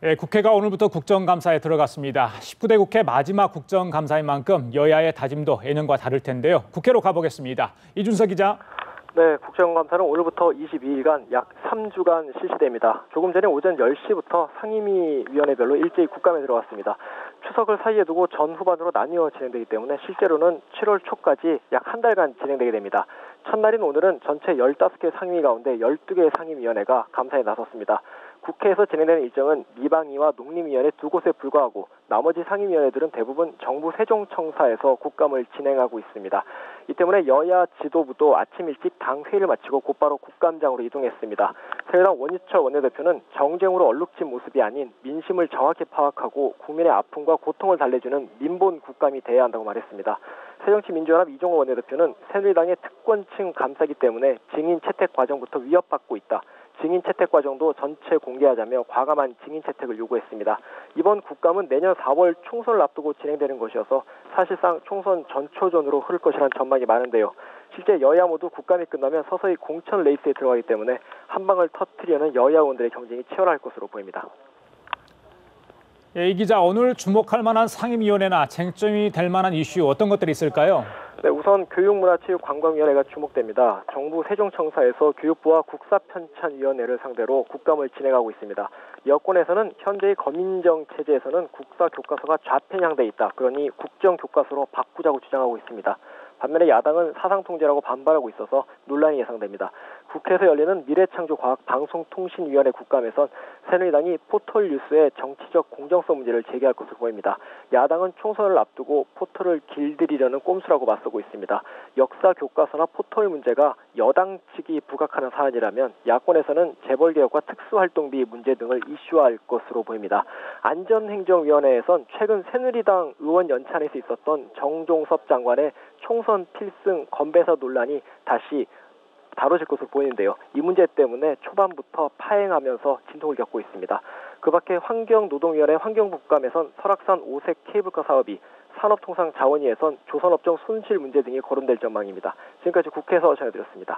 예, 국회가 오늘부터 국정감사에 들어갔습니다. 19대 국회 마지막 국정감사인 만큼 여야의 다짐도 예년과 다를 텐데요. 국회로 가보겠습니다. 이준석 기자. 네, 국정감사는 오늘부터 22일간 약 3주간 실시됩니다. 조금 전에 오전 10시부터 상임위원회별로 일제히 국감에 들어갔습니다. 추석을 사이에 두고 전후반으로 나뉘어 진행되기 때문에 실제로는 7월 초까지 약 한 달간 진행되게 됩니다. 첫날인 오늘은 전체 15개 상임위 가운데 12개 상임위원회가 감사에 나섰습니다. 국회에서 진행되는 일정은 미방위와 농림위원회 두 곳에 불과하고 나머지 상임위원회들은 대부분 정부 세종청사에서 국감을 진행하고 있습니다. 이 때문에 여야 지도부도 아침 일찍 당 회의를 마치고 곧바로 국감장으로 이동했습니다. 새누리당 원유철 원내대표는 정쟁으로 얼룩진 모습이 아닌 민심을 정확히 파악하고 국민의 아픔과 고통을 달래주는 민본 국감이 돼야 한다고 말했습니다. 새정치민주연합 이종호 원내대표는 새누리당의 특권층 감싸기 때문에 증인 채택 과정부터 위협받고 있다. 증인 채택 과정도 전체 공개하자며 과감한 증인 채택을 요구했습니다. 이번 국감은 내년 4월 총선을 앞두고 진행되는 것이어서 사실상 총선 전초전으로 흐를 것이라는 전망이 많은데요. 실제 여야 모두 국감이 끝나면 서서히 공천 레이스에 들어가기 때문에 한 방을 터뜨리려는 여야 의원들의 경쟁이 치열할 것으로 보입니다. 예, 이 기자, 오늘 주목할 만한 상임위원회나 쟁점이 될 만한 이슈 어떤 것들이 있을까요? 네, 우선 교육문화체육관광위원회가 주목됩니다. 정부 세종청사에서 교육부와 국사편찬위원회를 상대로 국감을 진행하고 있습니다. 여권에서는 현재의 검인정 체제에서는 국사교과서가 좌편향돼 있다. 그러니 국정교과서로 바꾸자고 주장하고 있습니다. 반면에 야당은 사상통제라고 반발하고 있어서 논란이 예상됩니다. 국회에서 열리는 미래창조과학방송통신위원회 국감에선 새누리당이 포털 뉴스의 정치적 공정성 문제를 제기할 것으로 보입니다. 야당은 총선을 앞두고 포털을 길들이려는 꼼수라고 맞서고 있습니다. 역사 교과서나 포털 문제가 여당 측이 부각하는 사안이라면 야권에서는 재벌개혁과 특수활동비 문제 등을 이슈화할 것으로 보입니다. 안전행정위원회에선 최근 새누리당 의원 연찬에서 있었던 정종섭 장관의 총선 필승 건배사 논란이 다시 다뤄질 것으로 보이는데요. 이 문제 때문에 초반부터 파행하면서 진통을 겪고 있습니다. 그 밖에 환경노동위원회 환경국감에선 설악산 오색 케이블카 사업이 산업통상자원위에선 조선업종 손실 문제 등이 거론될 전망입니다. 지금까지 국회에서 전해드렸습니다.